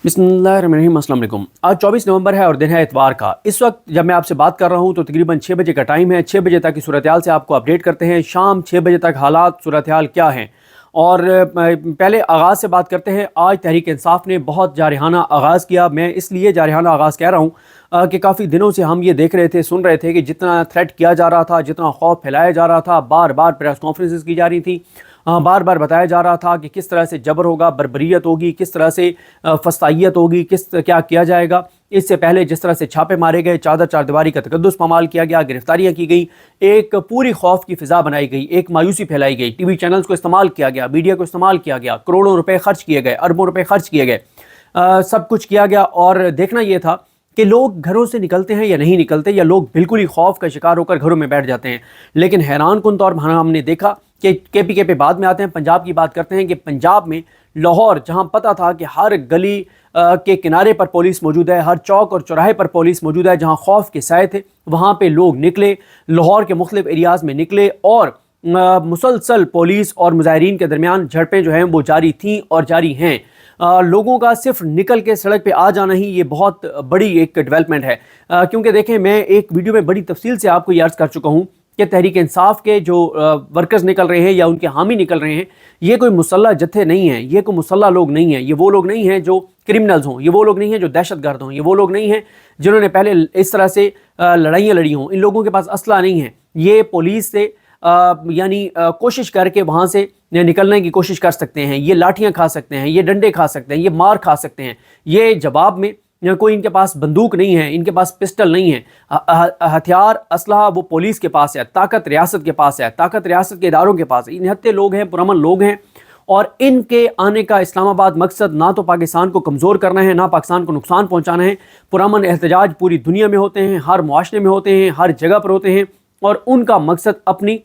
बिस्मिल्लाहिर्रहमानिर्रहीम। अस्सलाम वालेकुम। आज 24 नवंबर है और दिन है इतवार का। इस वक्त जब मैं आपसे बात कर रहा हूं तो तकरीबन 6 बजे का टाइम है। 6 बजे तक की सूरत हाल से आपको अपडेट करते हैं। शाम 6 बजे तक हालात सूरत हाल क्या हैं, और पहले आगाज़ से बात करते हैं। आज तहरीक इंसाफ ने बहुत जारहाना आगाज़ किया। मैं इसलिए जारहाना आगाज़ कह रहा हूँ कि काफ़ी दिनों से हम ये देख रहे थे, सुन रहे थे कि जितना थ्रेट किया जा रहा था, जितना खौफ फैलाया जा रहा था, बार बार प्रेस कॉन्फ्रेंसेस की जा रही थी, बार बार बताया जा रहा था कि किस तरह से जबर होगा, बर्बरियत होगी, किस तरह से फस्तायत होगी, क्या किया जाएगा। इससे पहले जिस तरह से छापे मारे गए, चादर चारदीवारी का तकद्दुस पामाल किया गया, गिरफ्तारियां की गई, एक पूरी खौफ की फ़िज़ा बनाई गई, एक मायूसी फैलाई गई, टीवी चैनल्स को इस्तेमाल किया गया, मीडिया को इस्तेमाल किया गया, करोड़ों रुपए खर्च किए गए, अरबों रुपए खर्च किए गए, सब कुछ किया गया। और देखना ये था कि लोग घरों से निकलते हैं या नहीं निकलते, या लोग बिल्कुल ही खौफ का शिकार होकर घरों में बैठ जाते हैं। लेकिन हैरान कुन तौर पर हमने देखा कि KPK पे बाद में आते हैं, पंजाब की बात करते हैं कि पंजाब में लाहौर, जहां पता था कि हर गली के किनारे पर पुलिस मौजूद है, हर चौक और चौराहे पर पुलिस मौजूद है, जहां खौफ के साए थे, वहां पे लोग निकले, लाहौर के मुख्तलिफ एरियाज़ में निकले, और मुसलसल पुलिस और मुजाहिरीन के दरमियान झड़पें जो हैं वो जारी थीं और जारी हैं। लोगों का सिर्फ निकल के सड़क पे आ जाना ही ये बहुत बड़ी एक डेवलपमेंट है। क्योंकि देखें, मैं एक वीडियो में बड़ी तफसील से आपको ये अर्ज़ कर चुका हूँ कि तहरीक इंसाफ के जो वर्कर्स निकल रहे हैं या उनके हामी निकल रहे हैं, ये कोई मुसल्ला जत्थे नहीं हैं, ये कोई मुसल्ला लोग नहीं हैं, ये वो लोग नहीं हैं जो क्रिमिनल्स हों, ये वो लोग नहीं हैं जो दहशतगर्द हों, ये वो लोग नहीं हैं जिन्होंने पहले इस तरह से लड़ाइयाँ लड़ी हों। इन लोगों के पास असला नहीं है। ये पुलिस से यानी कोशिश करके वहाँ से निकलने की कोशिश कर सकते हैं, ये लाठियाँ खा सकते हैं, ये डंडे खा सकते हैं, ये मार खा सकते हैं। ये जवाब में कोई इनके पास बंदूक नहीं है, इनके पास पिस्टल नहीं है, हथियार असलहा वो पुलिस के पास है, ताकत रियासत के पास है, ताकत रियासत के इदारों के पास है। निहत्ते लोग हैं, पुरअमन लोग हैं, और इनके आने का इस्लामाबाद मकसद ना तो पाकिस्तान को कमज़ोर करना है, ना पाकिस्तान को नुकसान पहुँचाना है। पुरअमन एहतजाज पूरी दुनिया में होते हैं, हर मुआशरे में होते हैं, हर जगह पर होते हैं, और उनका मकसद अपनी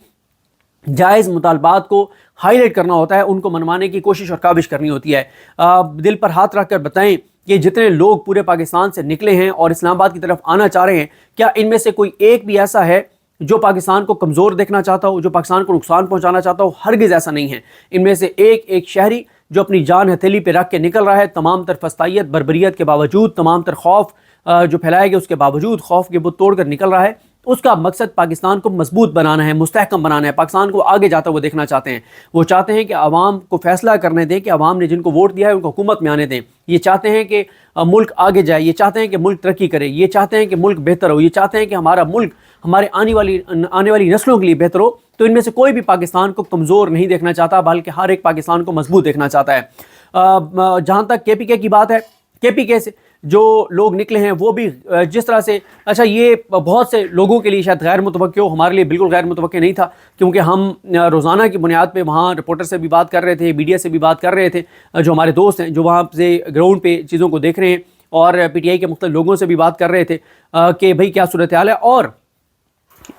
जायज़ मुतालबात को हाईलाइट करना होता है, उनको मनवाने की कोशिश और काविश करनी होती है। दिल पर हाथ रख कर बताएं कि जितने लोग पूरे पाकिस्तान से निकले हैं और इस्लामाबाद की तरफ आना चाह रहे हैं, क्या इनमें से कोई एक भी ऐसा है जो पाकिस्तान को कमज़ोर देखना चाहता हो, जो पाकिस्तान को नुकसान पहुंचाना चाहता हो? हरगिज़ ऐसा नहीं है। इनमें से एक एक शहरी जो अपनी जान हथेली पे रख के निकल रहा है, तमाम तर फस्तायत बर्बरियत के बावजूद, तमाम तर खौफ जो फैलाए गए उसके बावजूद, खौफ के बुत तोड़ कर निकल रहा है, उसका मकसद पाकिस्तान को मजबूत बनाना है, मुस्तहकम बनाना है, पाकिस्तान को आगे जाता हुआ देखना चाहते हैं। वो चाहते हैं कि आवाम को फैसला करने दें, कि आवाम ने जिनको वोट दिया है उनको हुकूमत में आने दें। ये चाहते हैं कि मुल्क आगे जाए, ये चाहते हैं कि मुल्क तरक्की करे, ये चाहते हैं कि मुल्क बेहतर हो, ये चाहते हैं कि हमारा मुल्क हमारे आने वाली नस्लों के लिए बेहतर हो। तो इनमें से कोई भी पाकिस्तान को कमज़ोर नहीं देखना चाहता, बल्कि हर एक पाकिस्तान को मजबूत देखना चाहता है। जहाँ तक KPK की बात है, KPK से जो लोग निकले हैं वो भी जिस तरह से, अच्छा ये बहुत से लोगों के लिए शायद गैर मुतवक्किल हो, हमारे लिए बिल्कुल गैर मुतवक्किल नहीं था, क्योंकि हम रोज़ाना की बुनियाद पे वहाँ रिपोर्टर से भी बात कर रहे थे, मीडिया से भी बात कर रहे थे, जो हमारे दोस्त हैं जो वहाँ से ग्राउंड पे चीज़ों को देख रहे हैं, और PTI के मुख्तलिफ लोगों से भी बात कर रहे थे कि भाई क्या सूरत हाल है। और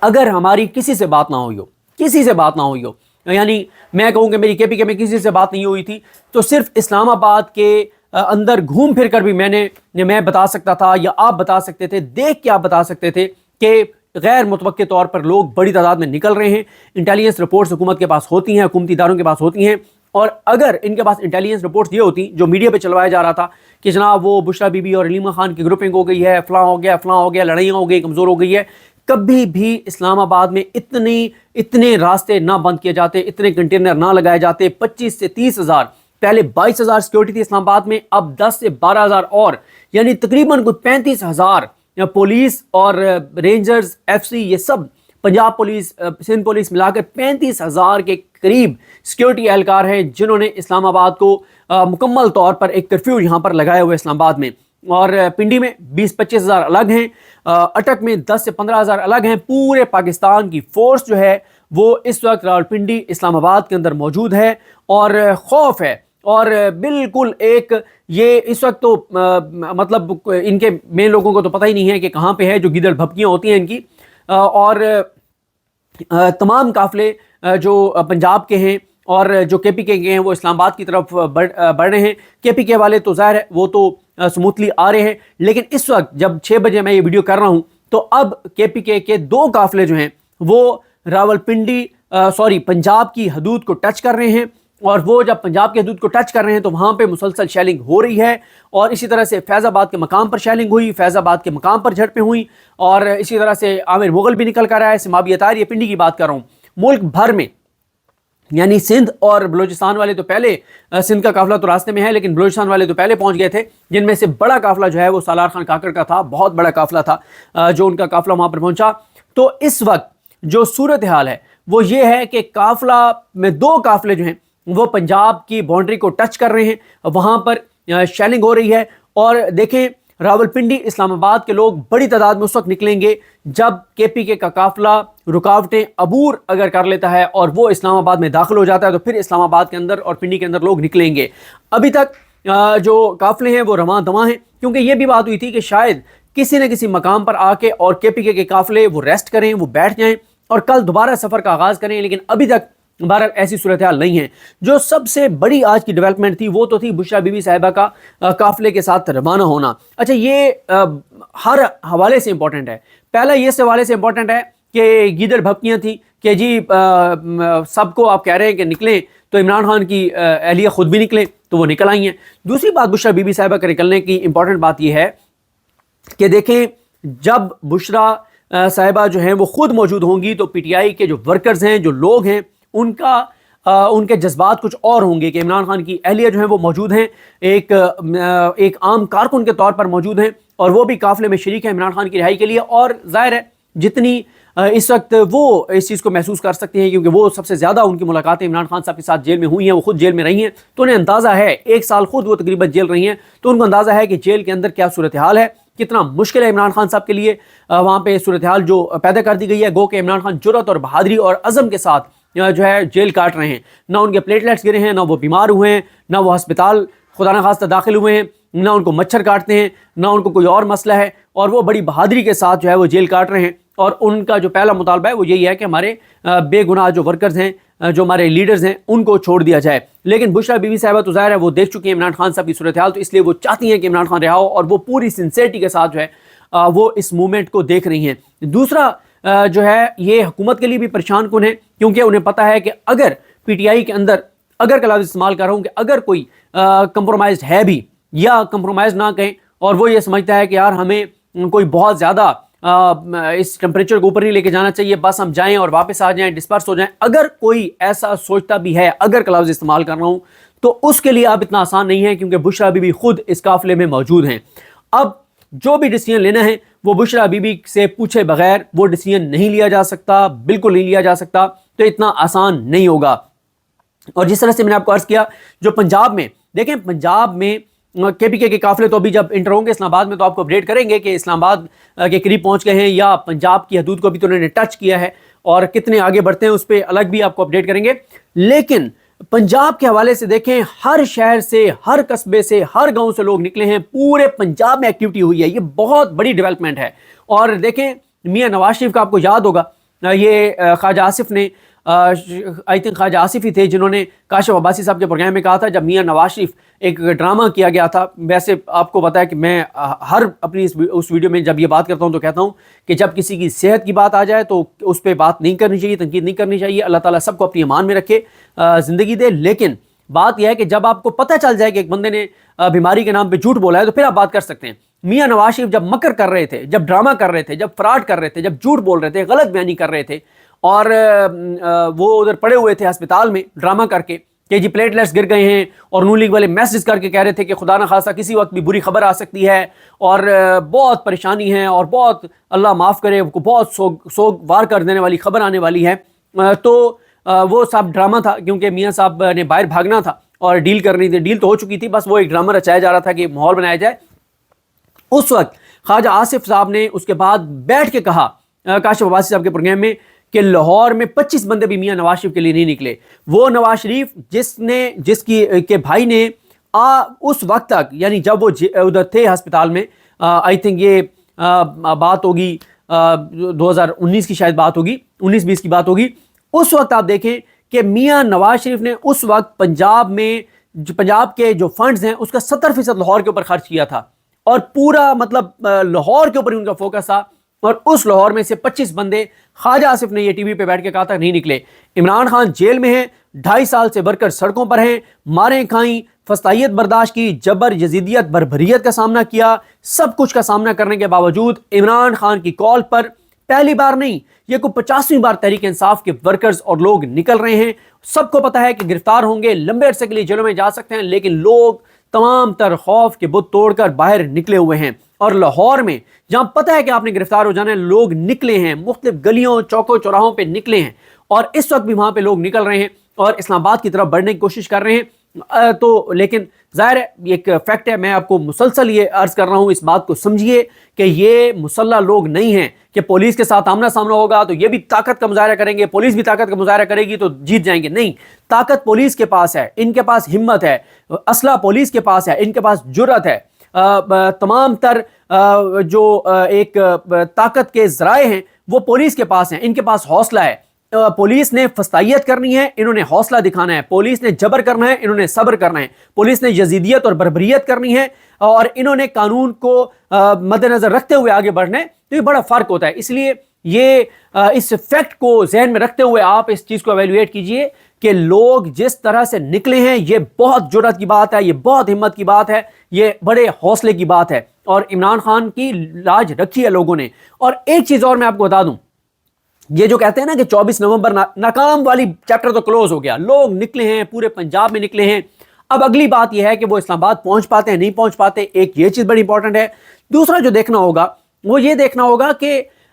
अगर हमारी किसी से बात ना हुई हो, किसी से बात ना हुई हो, यानी मैं कहूँ कि मेरी KPK में किसी से बात नहीं हुई थी, तो सिर्फ इस्लामाबाद के अंदर घूम फिर कर भी मैं बता सकता था, या आप बता सकते थे, देख के आप बता सकते थे कि गैर मुतवक्किल तौर पर लोग बड़ी तादाद में निकल रहे हैं। इंटेलिजेंस रिपोर्ट्स हुकूमत के पास होती हैं, हुकूमती इदारों के पास होती हैं, और अगर इनके पास इंटेलिजेंस रिपोर्ट्स ये होती जो मीडिया पे चलवाया जा रहा था कि जनाब वो बुशरा बीबी और अलीमा खान की ग्रुपिंग हो गई है, फलां हो गया, फलां हो गया, लड़ाइयाँ हो गई, कमज़ोर हो गई है, कभी भी इस्लामाबाद में इतने रास्ते ना बंद किए जाते, इतने कंटेनर ना लगाए जाते। 25 से 30 हज़ार, पहले 22,000 सिक्योरिटी थी इस्लामाबाद में, अब 10 से 12,000 और, यानी तकरीबन कुछ 35,000 पुलिस और रेंजर्स, FC, ये सब पंजाब पुलिस, सिंध पुलिस मिलाकर 35,000 के करीब सिक्योरिटी एहलकार हैं जिन्होंने इस्लामाबाद को मुकम्मल तौर पर एक कर्फ्यू यहाँ पर लगाया हुआ है इस्लामाबाद में। और पिंडी में 20-25 हज़ार अलग हैं, अटक में 10 से 15 हज़ार अलग हैं। पूरे पाकिस्तान की फोर्स जो है वो इस वक्त रावलपिंडी, इस्लामाबाद के अंदर मौजूद है, और खौफ है। और बिल्कुल एक ये इस वक्त तो मतलब इनके मेन लोगों को तो पता ही नहीं है कि कहाँ पे है, जो गिदड़ भपकियाँ होती हैं इनकी, और तमाम काफिले जो पंजाब के हैं और जो KPK के हैं वो इस्लामाबाद की तरफ बढ़ रहे हैं। KPK वाले तो ज़ाहिर है वो तो स्मूथली आ रहे हैं, लेकिन इस वक्त जब 6 बजे मैं ये वीडियो कर रहा हूँ तो अब KPK के 2 काफिले जो हैं वो रावलपिंडी पंजाब की हदूद को टच कर रहे हैं, اور وہ جب پنجاب کی حدود کو ٹچ کر رہے ہیں تو وہاں پہ مسلسل شیلنگ ہو رہی ہے، اور اسی طرح سے فیض آباد کے مقام پر شیلنگ ہوئی، فیض آباد کے مقام پر جھڑپیں ہوئی، اور اسی طرح سے عامر مغل بھی نکل کر آیا ہے، سمابی اتار، یہ پنڈی کی بات کر رہا ہوں، ملک بھر میں یعنی سندھ اور بلوچستان والے تو پہلے، سندھ کا قافلہ تو راستے میں ہے لیکن بلوچستان والے تو پہلے پہنچ گئے تھے، جن میں سے بڑا قافلہ جو ہے وہ سالار خان کاکڑ کا تھا، بہت بڑا قافلہ تھا جو ان کا قافلہ وہاں پر پہنچا۔ تو اس وقت جو صورتحال ہے وہ یہ ہے کہ قافلہ میں 2 قافلے جو ہیں وہ پنجاب کی باؤنڈری کو ٹچ کر رہے ہیں، وہاں پر شیلنگ ہو رہی ہے، اور دیکھیں راولپنڈی اسلام آباد کے لوگ بڑی تعداد میں اس وقت نکلیں گے جب کے پی کے کا قافلہ رکاوٹیں عبور اگر کر لیتا ہے اور وہ اسلام آباد میں داخل ہو جاتا ہے، تو پھر اسلام آباد کے اندر اور پنڈی کے اندر لوگ نکلیں گے۔ ابھی تک جو قافلے ہیں وہ رواں دواں ہیں، کیونکہ یہ بھی بات ہوئی تھی کہ شاید کسی نہ کسی مقام پر آ کے اور کے پی کے قافلے وہ ریسٹ کریں، وہ بیٹھ جائیں اور کل دوبارہ سفر کا آغاز کریں، لیکن ابھی تک بہرحال ایسی صورتحال نہیں ہے۔ جو سب سے بڑی آج کی ڈیولپمنٹ تھی وہ تو تھی بشرا بی بی صاحبہ کا قافلے کے ساتھ روانہ ہونا۔ اچھا، یہ ہر حوالے سے امپورٹنٹ ہے۔ پہلا یہ اس حوالے سے امپورٹنٹ ہے کہ گیدڑ بھپکیاں تھیں کہ جی سب کو آپ کہہ رہے ہیں کہ نکلیں، تو عمران خان کی اہلیہ خود بھی نکلیں تو وہ نکل آئی ہیں۔ دوسری بات بشرا بی بی صاحبہ کے نکلنے کی امپورٹنٹ بات یہ ہے کہ دیکھیں جب بشرا صاحبہ جو ہیں وہ خود موجود ہوں گی تو پی ٹی آئی کے جو ورکرز ہیں، جو لوگ ہیں، ان کے جذبات کچھ اور ہوں گے کہ عمران خان کی اہلیہ جو ہیں وہ موجود ہیں، ایک عام کارکن کے طور پر موجود ہیں، اور وہ بھی قافلے میں شریک ہیں عمران خان کی رہائی کے لیے، اور ظاہر ہے جتنی اس وقت وہ اس چیز کو محسوس کر سکتے ہیں کیونکہ وہ سب سے زیادہ ان کی ملاقاتیں عمران خان صاحب کے ساتھ جیل میں ہوئی ہیں، وہ خود جیل میں رہی ہیں، تو انہیں اندازہ ہے، 1 سال خود وہ تقریباً جیل رہی ہیں، تو ان کو اندازہ ہے کہ جیل کے اندر کیا صورتحال ہے، کتنا مشکل ہے عمران خان صاحب کے لیے وہاں پہ صورتحال جو پیدا کر دی گئی ہے۔ گو کہ عمران خان جرأت اور بہادری اور عزم کے ساتھ جو ہے جیل کاٹ رہے ہیں، نہ ان کے پلیٹلیٹس گرے ہیں، نہ وہ بیمار ہوئے ہیں، نہ وہ ہسپتال خدا نخواستہ داخل ہوئے ہیں، نہ ان کو مچھر کاٹتے ہیں، نہ ان کو کوئی اور مسئلہ ہے، اور وہ بڑی بہادری کے ساتھ جو ہے وہ جیل کاٹ رہے ہیں، اور ان کا جو پہلا مطالبہ ہے وہ یہی ہے کہ ہمارے بے گناہ جو ورکرز ہیں، جو ہمارے لیڈرز ہیں، ان کو چھوڑ دیا جائے۔ لیکن بشرا بی بی صاحبہ تو ظاہر ہے وہ دیکھ چکی ہیں عمران خان صاحب کی صورتحال، تو اس لیے وہ چاہتی ہیں کہ عمران خان رہا ہو، اور وہ پوری سنسیئرٹی کے ساتھ جو ہے وہ اس موومنٹ کو دیکھ رہی ہیں۔ دوسرا جو ہے یہ حکومت کے لیے بھی پریشان کن ہے، کیونکہ انہیں پتہ ہے کہ اگر پی ٹی آئی کے اندر، اگر کا لفظ استعمال کر رہا ہوں کہ اگر کوئی کمپرومائزڈ ہے بھی یا کمپرومائز نہ کہیں، اور وہ یہ سمجھتا ہے کہ یار ہمیں کوئی بہت زیادہ اس ٹمپریچر کو اوپر نہیں لے کے جانا چاہیے، بس ہم جائیں اور واپس آ جائیں، ڈسپرس ہو جائیں، اگر کوئی ایسا سوچتا بھی ہے، اگر کا لفظ استعمال کر رہا ہوں، تو اس کے لیے اب اتنا آسان نہیں ہے، کیونکہ بشرا بی بی خود اس قافلے میں موجود ہیں۔ اب جو بھی ڈیسیجن لینا ہے وہ بشرا بی بی سے پوچھے بغیر وہ ڈیسیجن نہیں لیا جا سکتا، بالکل نہیں لیا جا سکتا، تو اتنا آسان نہیں ہوگا۔ اور جس طرح سے میں نے آپ کو عرض کیا، جو پنجاب میں دیکھیں، پنجاب میں کے پی کے قافلے تو ابھی جب انٹر ہوں گے اسلام آباد میں تو آپ کو اپڈیٹ کریں گے کہ اسلام آباد کے قریب پہنچ گئے ہیں یا پنجاب کی حدود کو بھی تو انہوں نے ٹچ کیا ہے، اور کتنے آگے بڑھتے ہیں اس پہ الگ بھی آپ کو اپڈیٹ کریں گے۔ لیکن پنجاب کے حوالے سے دیکھیں، ہر شہر سے، ہر قصبے سے، ہر گاؤں سے لوگ نکلے ہیں، پورے پنجاب میں ایکٹیویٹی ہوئی ہے، یہ بہت بڑی ڈیولپمنٹ ہے۔ اور دیکھیں میاں نواز شریف کا آپ کو یاد ہوگا، یہ خواجہ آصف نے آئی تھنک خواجہ آصف ہی تھے جنہوں نے کاشف عباسی صاحب کے پروگرام میں کہا تھا، جب میاں نواز شریف ایک ڈرامہ کیا گیا تھا، ویسے آپ کو پتا ہے کہ میں ہر اپنی اس ویڈیو میں جب یہ بات کرتا ہوں تو کہتا ہوں کہ جب کسی کی صحت کی بات آ جائے تو اس پہ بات نہیں کرنی چاہیے، تنقید نہیں کرنی چاہیے، اللہ تعالیٰ سب کو اپنی امان میں رکھے، زندگی دے۔ لیکن بات یہ ہے کہ جب آپ کو پتہ چل جائے کہ ایک بندے نے بیماری کے نام پہ جھوٹ بولا ہے تو پھر آپ بات کر سکتے ہیں۔ میاں نواز شریف جب مکر کر رہے تھے، جب ڈرامہ کر رہے تھے، جب فراڈ کر رہے تھے، جب جھوٹ بول رہے تھے، غلط بیانی کر رہے تھے، اور وہ ادھر پڑے ہوئے تھے ہسپتال میں ڈرامہ کر کے کہ جی پلیٹلیٹس گر گئے ہیں، اور نون لیگ والے میسج کر کے کہہ رہے تھے کہ خدا نہ خواستہ کسی وقت بھی بری خبر آ سکتی ہے، اور بہت پریشانی ہے، اور بہت اللہ معاف کرے بہت سوگوار کر دینے والی خبر آنے والی ہے، تو وہ سب ڈرامہ تھا، کیونکہ میاں صاحب نے باہر بھاگنا تھا اور ڈیل کرنی تھی، ڈیل تو ہو چکی تھی، بس وہ ایک ڈرامہ رچایا جا رہا تھا کہ ماحول بنایا جائے۔ اس وقت خواجہ آصف صاحب نے اس کے بعد بیٹھ کے کہا کاشف عباسی صاحب کے پروگرام میں کہ لاہور میں 25 بندے بھی میاں نواز شریف کے لیے نہیں نکلے۔ وہ نواز شریف جس کے بھائی نے اس وقت تک، یعنی جب وہ ادھر تھے ہسپتال میں، آئی تھنک یہ بات ہوگی 2019 کی شاید بات ہوگی، 19-20 کی بات ہوگی، اس وقت آپ دیکھیں کہ میاں نواز شریف نے اس وقت پنجاب کے جو فنڈز ہیں اس کا 70% لاہور کے اوپر خرچ کیا تھا، اور پورا مطلب لاہور کے اوپر ان کا فوکس تھا، اور اس لاہور میں سے 25 بندے خواجہ آصف نے یہ ٹی وی پہ بیٹھ کے کہا تھا نہیں نکلے۔ عمران خان جیل میں ہیں، 2.5 साल से वर्कर सड़कों पर हैं, मारें खाई, फस्तायत बर्दाश्त की, जबर, यजीदियत, बर्बरियत का सामना किया। सब कुछ का सामना करने के बावजूद इमरान खान की कॉल पर पहली बार नहीं, ये को 50वीं बार तहरीक इंसाफ के वर्कर्स और लोग निकल रहे हैं। सबको पता है कि गिरफ्तार होंगे, लंबे अरसे के लिए जेलों में जा सकते हैं, लेकिन लोग तमाम तर खौफ के बुत तोड़कर बाहर निकले हुए हैं। और लाहौर में जहां पता है कि आपने गिरफ्तार हो जाना है, लोग निकले हैं, मुख्तलिफ गलियों चौकों चौराहों पे निकले हैं, और इस वक्त भी वहां पे लोग निकल रहे हैं और इस्लामाबाद की तरफ बढ़ने की कोशिश कर रहे हैं। तो लेकिन जाहिर है एक फैक्ट है, मैं आपको मुसलसल ये अर्ज कर रहा हूं, इस बात को समझिए कि ये मुसल्ला लोग नहीं हैं कि पुलिस के साथ आमना सामना होगा तो ये भी ताकत का मुजाहरा करेंगे, पुलिस भी ताकत का मुजाहरा करेगी तो जीत जाएंगे। नहीं, ताकत पुलिस के पास है, इनके पास हिम्मत है, असला पुलिस के पास है, इनके पास जुर्रत है। तमाम तर जो एक ताकत के जराए हैं वो पुलिस के पास हैं, इनके पास हौसला है। पुलिस ने फस्तायत करनी है, इन्होंने हौसला दिखाना है। पुलिस ने जबर करना है, इन्होंने सब्र करना है। पुलिस ने यजीदियत और बर्बरियत करनी है और इन्होंने कानून को मद्देनजर रखते हुए आगे बढ़ना है। तो ये बड़ा फर्क होता है। इसलिए ये इस फैक्ट को जहन में रखते हुए आप इस चीज को एवेल्युएट कीजिए कि लोग जिस तरह से निकले हैं, ये बहुत जुर्रत की बात है, ये बहुत हिम्मत की बात है, ये बड़े हौसले की बात है और इमरान खान की लाज रखी है लोगों ने। और एक चीज और मैं आपको बता दूं, ये जो कहते हैं ना कि 24 नवंबर नाकाम वाली चैप्टर तो क्लोज हो गया, लोग निकले हैं, पूरे पंजाब में निकले हैं। अब अगली बात यह है कि वो इस्लामाबाद पहुंच पाते हैं, नहीं पहुंच पाते। एक ये चीज बड़ी इंपॉर्टेंट है। दूसरा जो देखना होगा वो ये देखना होगा कि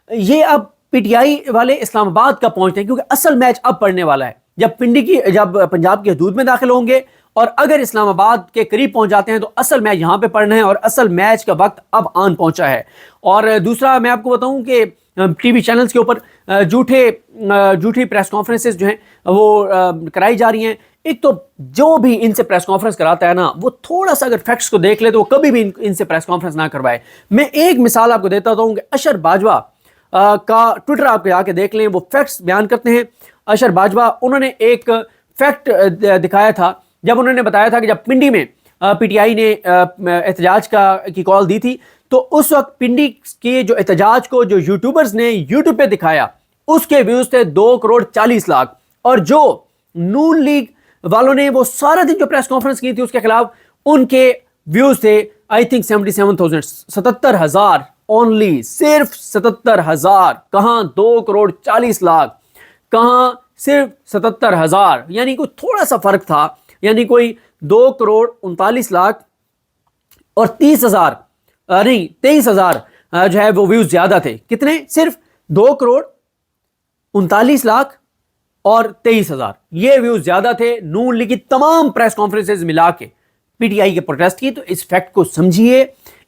ये अब पीटीआई वाले इस्लामाबाद कब पहुंचते हैं, क्योंकि असल मैच अब पड़ने वाला है जब पंजाब की हदूद में दाखिल होंगे और अगर इस्लामाबाद के करीब पहुंच जाते हैं तो असल मैच यहां पे पड़ना है और असल मैच का वक्त अब आन पहुंचा है। और दूसरा मैं आपको बताऊं कि टीवी चैनल्स के ऊपर झूठी प्रेस कॉन्फ्रेंसेस जो हैं वो कराई जा रही हैं। एक तो जो भी इनसे प्रेस कॉन्फ्रेंस कराता है ना, वो थोड़ा सा अगर फैक्ट्स को देख ले तो वो कभी भी इनसे प्रेस कॉन्फ्रेंस ना करवाए। मैं एक मिसाल आपको देता हूं कि अशर बाजवा का ट्विटर आप जाके देख लें, वो फैक्ट्स बयान करते हैं। अशर बाजवा उन्होंने एक फैक्ट दिखाया था जब उन्होंने बताया था कि जब पिंडी में पीटीआई ने एहतजाज की कॉल दी थी तो उस वक्त पिंडी के जो एहतजाज को जो यूट्यूबर्स ने यूट्यूब पे दिखाया उसके व्यूज थे 2 करोड़ 40 लाख, और जो नून लीग वालों ने वो सारा दिन जो प्रेस कॉन्फ्रेंस की थी उसके खिलाफ, उनके व्यूज थे आई थिंक 77,000, 77,000 ओनली, सिर्फ 77,000। कहां 2 करोड़ 40 लाख, कहां सिर्फ 77,000, यानी कोई थोड़ा सा फर्क था। यानी कोई 2 करोड़ 39 लाख और 23,000 जो है वो व्यूज ज्यादा थे। कितने? सिर्फ 2 करोड़ 39 लाख और 23,000 ये व्यूज ज्यादा थे नून लीग की तमाम प्रेस कॉन्फ्रेंसेस मिला के पीटीआई के प्रोटेस्ट की। तो इस फैक्ट को समझिए,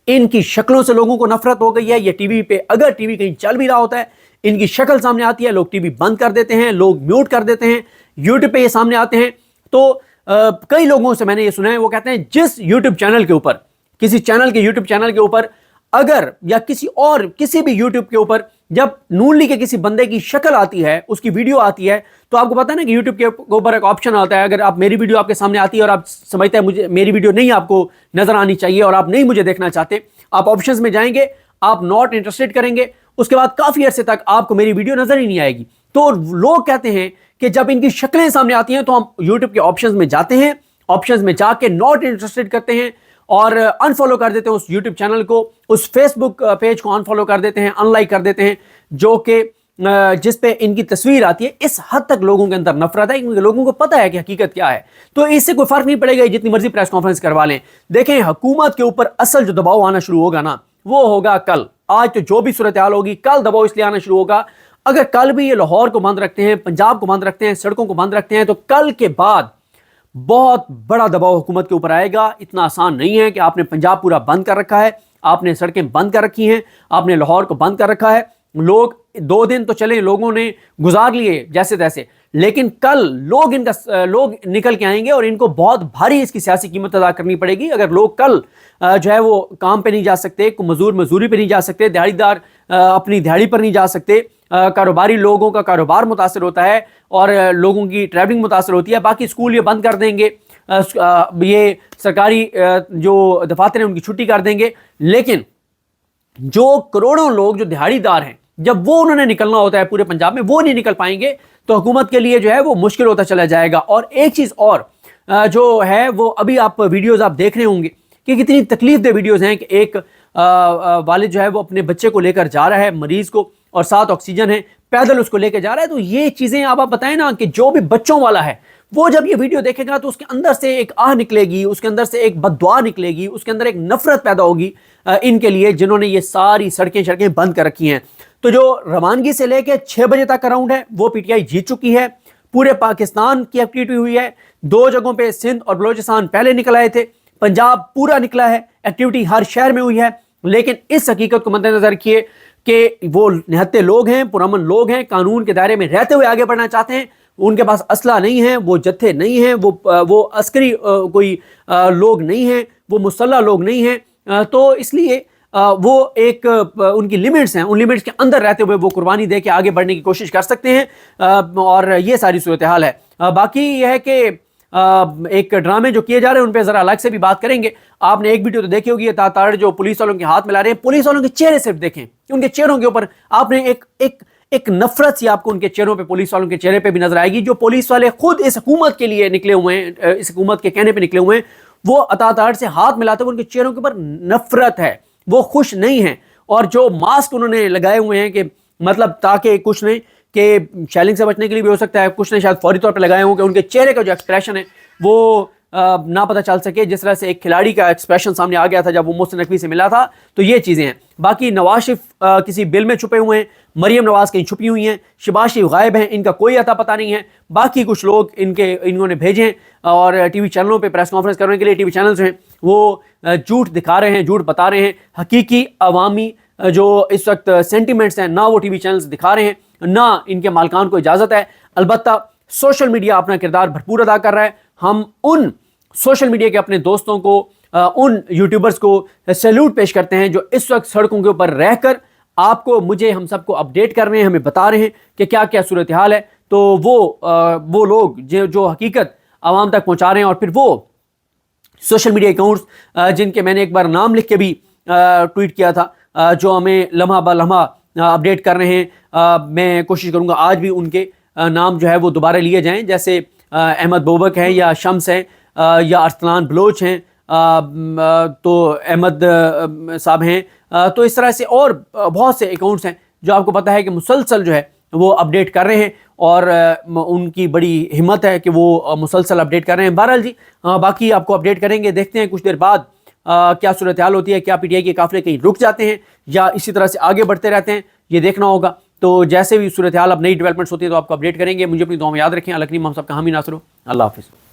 इनकी शक्लों से लोगों को नफरत हो गई है। ये टीवी पे, अगर टीवी कहीं चल भी रहा होता है, इनकी शक्ल सामने आती है, लोग टीवी बंद कर देते हैं, लोग म्यूट कर देते हैं। यूट्यूब पे ये सामने आते हैं तो कई लोगों से मैंने ये सुना है, वो कहते हैं जिस यूट्यूब चैनल के ऊपर, किसी चैनल के यूट्यूब चैनल के ऊपर अगर, या किसी भी यूट्यूब के ऊपर जब नून लीग के किसी बंदे की शक्ल आती है, उसकी वीडियो आती है, तो आपको पता है ना कि यूट्यूब के ऊपर एक ऑप्शन आता है, अगर आप मेरी वीडियो आपके सामने आती है और आप समझते हैं मुझे मेरी वीडियो नहीं आपको नजर आनी चाहिए और आप नहीं मुझे देखना चाहते, आप ऑप्शंस में जाएंगे, आप नॉट इंटरेस्टेड करेंगे, उसके बाद काफी अरसे तक आपको मेरी वीडियो नजर ही नहीं आएगी। तो लोग कहते हैं कि जब इनकी शक्लें सामने आती हैं तो हम यूट्यूब के ऑप्शंस में जाते हैं, ऑप्शंस में जाके नॉट इंटरेस्टेड करते हैं और अनफॉलो कर देते हैं उस यूट्यूब चैनल को, उस फेसबुक पेज को अनफॉलो कर देते हैं, अनलाइक कर देते हैं, जो कि जिस पे इनकी तस्वीर आती है। इस हद तक लोगों के अंदर नफरत है, क्योंकि लोगों को पता है कि हकीकत क्या है। तो इससे कोई फर्क नहीं पड़ेगा जितनी मर्जी प्रेस कॉन्फ्रेंस करवा लें। देखें, हुकूमत के ऊपर असल जो दबाव आना शुरू होगा ना, वो होगा कल। आज तो जो भी सूरत हाल होगी, कल दबाव इसलिए आना शुरू होगा, अगर कल भी ये लाहौर को बंद रखते हैं, पंजाब को बंद रखते हैं, सड़कों को बंद रखते हैं, तो कल के बाद बहुत बड़ा दबाव हुकूमत के ऊपर आएगा। इतना आसान नहीं है कि आपने पंजाब पूरा बंद कर रखा है, आपने सड़कें बंद कर रखी हैं, आपने लाहौर को बंद कर रखा है। लोग 2 दिन तो चले, लोगों ने गुजार लिए जैसे तैसे, लेकिन कल लोग निकल के आएंगे और इनको बहुत भारी इसकी सियासी कीमत अदा करनी पड़ेगी। अगर लोग कल जो है वो काम पे नहीं जा सकते, मजदूर मजदूरी पे नहीं जा सकते, दिहाड़ीदार अपनी दिहाड़ी पर नहीं जा सकते, कारोबारी लोगों का कारोबार मुतासर होता है और लोगों की ट्रैवलिंग मुतासर होती है, बाकी स्कूल ये बंद कर देंगे, ये सरकारी जो दफातर हैं उनकी छुट्टी कर देंगे। लेकिन जो करोड़ों लोग जो दिहाड़ीदार हैं, जब वो उन्होंने निकलना होता है पूरे पंजाब में, वो नहीं निकल पाएंगे। تو हुकूमत के लिए जो है वो मुश्किल होता चला जाएगा। और एक चीज़ और जो है वो अभी आप वीडियोज़ आप देख रहे होंगे कि कितनी तकलीफ दे वीडियोज़ हैं कि एक वालिद जो है वो अपने बच्चे को लेकर जा रहा है मरीज़ को, और साथ ऑक्सीजन है, पैदल उसको लेकर जा रहा है। तो ये चीज़ें आप बताएं ना कि जो भी बच्चों वाला है वो जब ये वीडियो देखेगा तो उसके अंदर से एक आह निकलेगी, उसके अंदर से एक बद्दुआ निकलेगी, उसके अंदर एक नफरत पैदा होगी इनके लिए जिन्होंने ये सारी सड़कें बंद कर रखी हैं। तो जो रवानगी से लेके 6 बजे तक का राउंड है वो पीटीआई जीत चुकी है। पूरे पाकिस्तान की एक्टिविटी हुई है, 2 जगहों पे सिंध और बलोचिस्तान पहले निकल आए थे, पंजाब पूरा निकला है, एक्टिविटी हर शहर में हुई है। लेकिन इस हकीकत को मद्देनजर रखिए कि वो निहत्ते लोग हैं, पुरअमन लोग हैं, कानून के दायरे में रहते हुए आगे बढ़ना चाहते हैं, उनके पास असला नहीं है, वो जत्थे नहीं हैं, वो अस्करी कोई लोग नहीं हैं, वो मुसल्लह लोग नहीं हैं। तो इसलिए वो एक उनकी लिमिट्स हैं, उन लिमिट्स के अंदर रहते हुए वो कुर्बानी दे के आगे बढ़ने की कोशिश कर सकते हैं। और ये सारी सूरत हाल है। बाकी यह है कि एक ड्रामे जो किए जा रहे हैं उन पे ज़रा अलग से भी बात करेंगे। आपने एक वीडियो तो देखी होगी, ताताड़ जो पुलिस वालों के हाथ मिला रहे हैं, पुलिस वालों के चेहरे सिर्फ देखें, उनके चेहरों के ऊपर आपने एक नफरत सी आपको उनके चेहरों पे, पुलिस वालों के चेहरे पे भी नजर आएगी। जो पुलिस वाले खुद इस हुकूमत के लिए निकले हुए हैं, इस हुकूमत के कहने पे निकले हुए हैं, वो अताताड़ से हाथ मिलाते हुए उनके चेहरों के ऊपर नफरत है, वो खुश नहीं है। और जो मास्क उन्होंने लगाए हुए हैं कि मतलब ताकि कुछ नहीं कि शैलिंग से बचने के लिए भी हो सकता है, कुछ ने शायद फौरी तौर पे लगाए हों कि उनके चेहरे का जो एक्सप्रेशन है वो ना पता चल सके, जिस तरह से एक खिलाड़ी का एक्सप्रेशन सामने आ गया था जब वो मोहसिन नकवी से मिला था। तो ये चीज़ें हैं। बाकी नवाज शरीफ किसी बिल में छुपे हुए हैं, मरियम नवाज कहीं छुपी हुई हैं, शहबाज शरीफ गायब हैं, इनका कोई अता पता नहीं है। बाकी कुछ लोग इन्होंने भेजे हैं और टीवी चैनलों पे प्रेस कॉन्फ्रेंस करने के लिए टीवी चैनल्स हैं वो झूठ दिखा रहे हैं, झूठ बता रहे हैं। हकीकी अवामी जो इस वक्त सेंटिमेंट्स हैं ना वो टीवी चैनल्स दिखा रहे हैं, ना इनके मालिकान को इजाज़त है। अलबत्ता सोशल मीडिया अपना किरदार भरपूर अदा कर रहा है। हम उन सोशल मीडिया के अपने दोस्तों को, उन यूट्यूबर्स को सैल्यूट पेश करते हैं जो इस वक्त सड़कों के ऊपर रहकर आपको, मुझे, हम सबको अपडेट कर रहे हैं, हमें बता रहे हैं कि क्या क्या सूरत हाल है। तो वो लोग जो हकीकत आवाम तक पहुंचा रहे हैं, और फिर वो सोशल मीडिया अकाउंट्स जिनके मैंने एक बार नाम लिख के भी ट्वीट किया था, जो हमें लम्हा ब लम्हा अपडेट कर रहे हैं। मैं कोशिश करूँगा आज भी उनके नाम जो है वो दोबारा लिए जाएँ, जैसे अहमद बोबक हैं या शम्स हैं या अरसलान बलोच हैं, तो अहमद साहब हैं। तो इस तरह से और बहुत से अकाउंट्स हैं जो आपको पता है कि मुसलसल जो है वो अपडेट कर रहे हैं, और उनकी बड़ी हिम्मत है कि वो मुसलसल अपडेट कर रहे हैं। बहरहाल जी, बाकी आपको अपडेट करेंगे। देखते हैं कुछ देर बाद क्या सूरत हाल होती है, क्या पीटीआई के काफिले कहीं रुक जाते हैं या इसी तरह से आगे बढ़ते रहते हैं, ये देखना होगा। तो जैसे भी सूरत हाल अब नई डेवलपमेंट्स होती है तो आपको अपडेट करेंगे। मुझे अपनी दुआ में याद रखें। अल्लाह करीम हम सब का हामी नासर हो। अल्लाह हाफिज़।